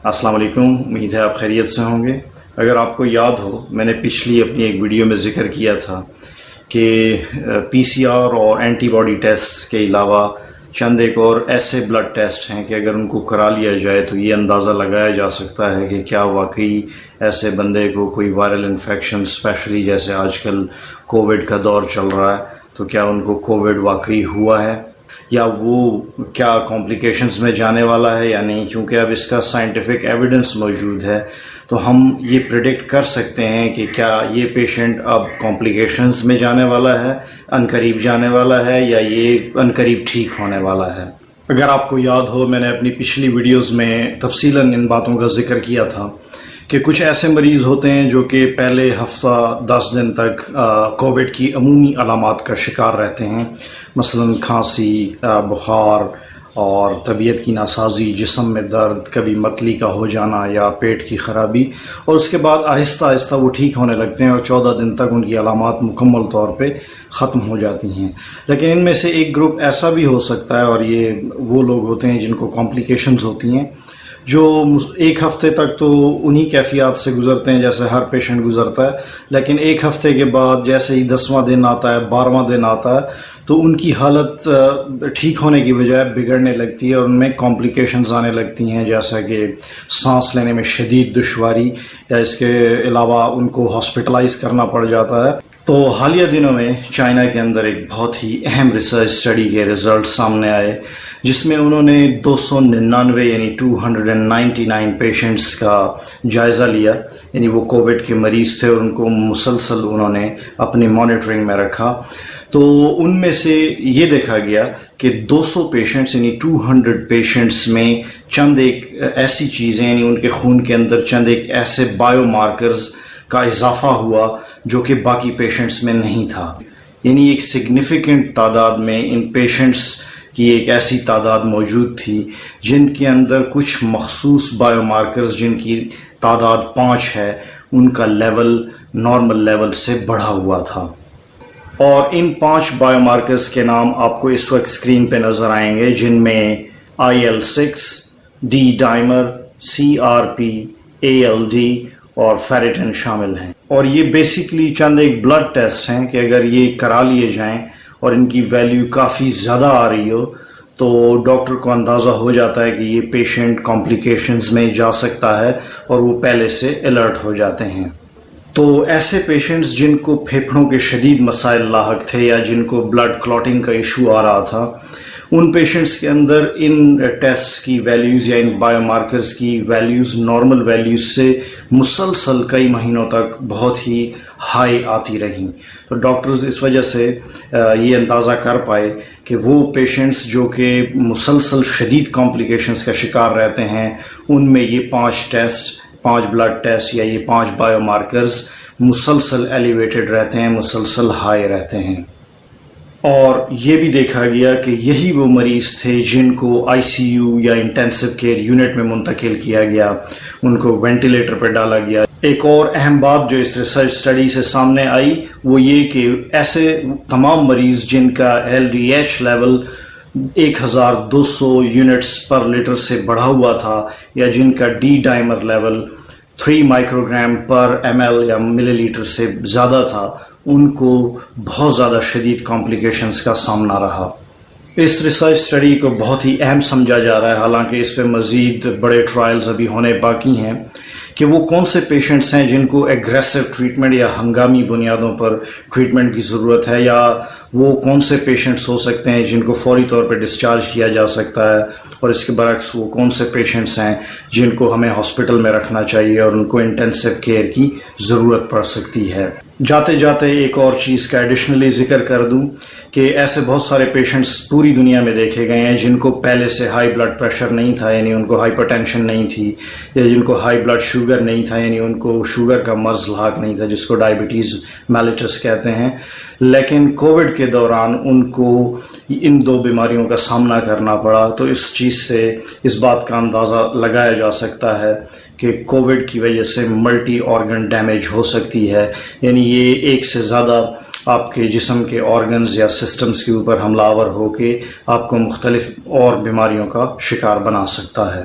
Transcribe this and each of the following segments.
السلام علیکم، امید ہے آپ خیریت سے ہوں گے۔ اگر آپ کو یاد ہو، میں نے پچھلی اپنی ایک ویڈیو میں ذکر کیا تھا کہ پی سی آر اور اینٹی باڈی ٹیسٹ کے علاوہ چند ایک اور ایسے بلڈ ٹیسٹ ہیں کہ اگر ان کو کرا لیا جائے تو یہ اندازہ لگایا جا سکتا ہے کہ کیا واقعی ایسے بندے کو کوئی وائرل انفیکشن، اسپیشلی جیسے آج کل کووڈ کا دور چل رہا ہے، تو کیا ان کو کووڈ واقعی ہوا ہے یا وہ کیا کمپلیکیشنز میں جانے والا ہے یا نہیں۔ کیونکہ اب اس کا سائنٹیفک ایویڈنس موجود ہے تو ہم یہ پریڈکٹ کر سکتے ہیں کہ کیا یہ پیشنٹ اب کمپلیکیشنز میں جانے والا ہے، عنقریب جانے والا ہے، یا یہ عنقریب ٹھیک ہونے والا ہے۔ اگر آپ کو یاد ہو، میں نے اپنی پچھلی ویڈیوز میں تفصیلاً ان باتوں کا ذکر کیا تھا کہ کچھ ایسے مریض ہوتے ہیں جو کہ پہلے ہفتہ 10 دن تک کووڈ کی عمومی علامات کا شکار رہتے ہیں، مثلا کھانسی، بخار اور طبیعت کی ناسازی، جسم میں درد، کبھی متلی کا ہو جانا یا پیٹ کی خرابی، اور اس کے بعد آہستہ آہستہ وہ ٹھیک ہونے لگتے ہیں اور 14 دن تک ان کی علامات مکمل طور پہ ختم ہو جاتی ہیں۔ لیکن ان میں سے ایک گروپ ایسا بھی ہو سکتا ہے، اور یہ وہ لوگ ہوتے ہیں جن کو کمپلیکیشنز ہوتی ہیں، جو ایک ہفتے تک تو انہی کیفیات سے گزرتے ہیں جیسے ہر پیشنٹ گزرتا ہے، لیکن ایک ہفتے کے بعد جیسے ہی 10واں دن آتا ہے، 12واں دن آتا ہے، تو ان کی حالت ٹھیک ہونے کی بجائے بگڑنے لگتی ہے اور ان میں کمپلیکیشنز آنے لگتی ہیں، جیسا کہ سانس لینے میں شدید دشواری، یا اس کے علاوہ ان کو ہاسپٹلائز کرنا پڑ جاتا ہے۔ تو حالیہ دنوں میں چائنا کے اندر ایک بہت ہی اہم ریسرچ اسٹڈی کے رزلٹ سامنے آئے، جس میں انہوں نے 299 یعنی 299 پیشنٹس کا جائزہ لیا، یعنی وہ کووڈ کے مریض تھے اور ان کو مسلسل انہوں نے اپنی مانیٹرنگ میں رکھا۔ تو ان میں سے یہ دیکھا گیا کہ 200 پیشنٹس یعنی 200 پیشنٹس میں چند ایک ایسی چیزیں، یعنی ان کے خون کے اندر چند ایک ایسے بائیو مارکرز کا اضافہ ہوا جو کہ باقی پیشنٹس میں نہیں تھا۔ یعنی ایک سگنیفیکنٹ تعداد میں ان پیشنٹس کی ایک ایسی تعداد موجود تھی جن کے اندر کچھ مخصوص بائیو مارکرز، جن کی تعداد 5 ہے، ان کا لیول نارمل لیول سے بڑھا ہوا تھا۔ اور ان 5 بائیو مارکرز کے نام آپ کو اس وقت اسکرین پہ نظر آئیں گے، جن میں IL-6، D ڈائمر، CRP، ALD اور فیریٹن شامل ہیں۔ اور یہ بیسیکلی چند ایک بلڈ ٹیسٹ ہیں کہ اگر یہ کرا لیے جائیں اور ان کی ویلیو کافی زیادہ آ رہی ہو تو ڈاکٹر کو اندازہ ہو جاتا ہے کہ یہ پیشنٹ کمپلیکیشنز میں جا سکتا ہے اور وہ پہلے سے الرٹ ہو جاتے ہیں۔ تو ایسے پیشنٹس جن کو پھیپھڑوں کے شدید مسائل لاحق تھے یا جن کو بلڈ کلاٹنگ کا ایشو آ رہا تھا، ان پیشنٹس کے اندر ان ٹیسٹ کی ویلیوز یا ان بائیو مارکرز کی ویلیوز نارمل ویلیوز سے مسلسل کئی مہینوں تک بہت ہی ہائی آتی رہیں۔ تو ڈاکٹرز اس وجہ سے یہ اندازہ کر پائے کہ وہ پیشنٹس جو کہ مسلسل شدید کمپلیکیشنز کا شکار رہتے ہیں، ان میں یہ 5 بلڈ ٹیسٹ یا یہ 5 بائیو مارکرز مسلسل ایلیویٹڈ رہتے ہیں، مسلسل ہائی رہتے ہیں۔ اور یہ بھی دیکھا گیا کہ یہی وہ مریض تھے جن کو ICU یا انٹینسو کیئر یونٹ میں منتقل کیا گیا، ان کو وینٹیلیٹر پر ڈالا گیا۔ ایک اور اہم بات جو اس ریسرچ اسٹڈی سے سامنے آئی وہ یہ کہ ایسے تمام مریض جن کا LDH level 1200 units per litre سے بڑھا ہوا تھا، یا جن کا D dimer level 3 microgram per ml یا ملی لیٹر سے زیادہ تھا، ان کو بہت زیادہ شدید کمپلیکیشنز کا سامنا رہا۔ اس ریسرچ اسٹڈی کو بہت ہی اہم سمجھا جا رہا ہے، حالانکہ اس پہ مزید بڑے ٹرائلز ابھی ہونے باقی ہیں، کہ وہ کون سے پیشنٹس ہیں جن کو ایگریسو ٹریٹمنٹ یا ہنگامی بنیادوں پر ٹریٹمنٹ کی ضرورت ہے، یا وہ کون سے پیشنٹس ہو سکتے ہیں جن کو فوری طور پہ ڈسچارج کیا جا سکتا ہے، اور اس کے برعکس وہ کون سے پیشنٹس ہیں جن کو ہمیں ہاسپٹل میں رکھنا چاہیے اور ان کو انٹینسو کیئر کی ضرورت پڑ سکتی ہے۔ جاتے جاتے ایک اور چیز کا ایڈیشنلی ذکر کر دوں کہ ایسے بہت سارے پیشنٹس پوری دنیا میں دیکھے گئے ہیں جن کو پہلے سے ہائی بلڈ پریشر نہیں تھا، یعنی ان کو ہائپر ٹینشن نہیں تھی، یا جن کو ہائی بلڈ شوگر نہیں تھا، یعنی ان کو شوگر کا مرض لاحق نہیں تھا، جس کو ڈائبٹیز میلیٹس کہتے ہیں، لیکن کووڈ کے دوران ان کو ان 2 بیماریوں کا سامنا کرنا پڑا۔ تو اس چیز سے اس بات کا اندازہ لگایا جا سکتا ہے کہ کووڈ کی وجہ سے ملٹی آرگن ڈیمیج ہو سکتی ہے، یعنی یہ ایک سے زیادہ آپ کے جسم کے آرگنز یا سسٹمز کے اوپر حملہ آور ہو کے آپ کو مختلف اور بیماریوں کا شکار بنا سکتا ہے۔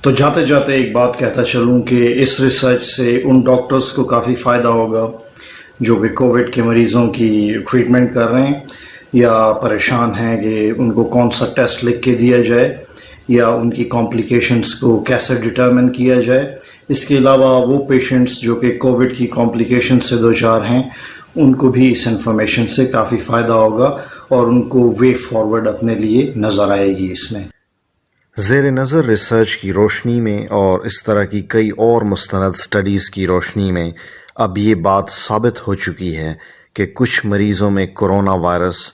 تو جاتے جاتے ایک بات کہتا چلوں کہ اس ریسرچ سے ان ڈاکٹرز کو کافی فائدہ ہوگا جو کہ کووڈ کے مریضوں کی ٹریٹمنٹ کر رہے ہیں یا پریشان ہیں کہ ان کو کون سا ٹیسٹ لکھ کے دیا جائے یا ان کی کمپلیکیشنز کو کیسے ڈٹرمن کیا جائے. اس کے علاوہ وہ پیشنٹس جو کہ کووڈ کی کمپلیکیشن سے دوچار ہیں ان کو بھی اس انفارمیشن سے کافی فائدہ ہوگا اور ان کو وے فارورڈ اپنے لیے نظر آئے گی. اس میں زیر نظر ریسرچ کی روشنی میں اور اس طرح کی کئی اور مستند سٹڈیز کی روشنی میں اب یہ بات ثابت ہو چکی ہے کہ کچھ مریضوں میں corona virus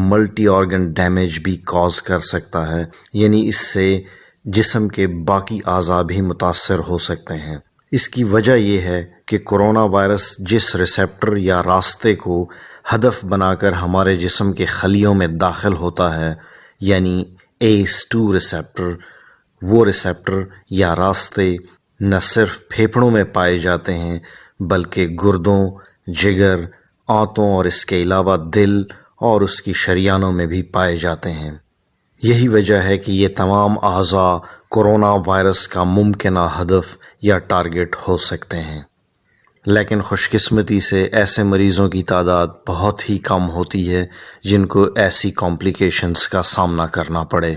multi organ damage بھی کاز کر سکتا ہے، یعنی اس سے جسم کے باقی اعضاء بھی متاثر ہو سکتے ہیں. اس کی وجہ یہ ہے کہ کرونا وائرس جس ریسیپٹر یا راستے کو ہدف بنا کر ہمارے جسم کے خلیوں میں داخل ہوتا ہے، یعنی ACE2 ریسیپٹر، وہ ریسیپٹر یا راستے نہ صرف پھیپھڑوں میں پائے جاتے ہیں بلکہ گردوں، جگر، آنتوں اور اس کے علاوہ دل اور اس کی شریانوں میں بھی پائے جاتے ہیں. یہی وجہ ہے کہ یہ تمام اعضاء کرونا وائرس کا ممکنہ ہدف یا ٹارگٹ ہو سکتے ہیں. لیکن خوش قسمتی سے ایسے مریضوں کی تعداد بہت ہی کم ہوتی ہے جن کو ایسی کمپلیکیشنز کا سامنا کرنا پڑے.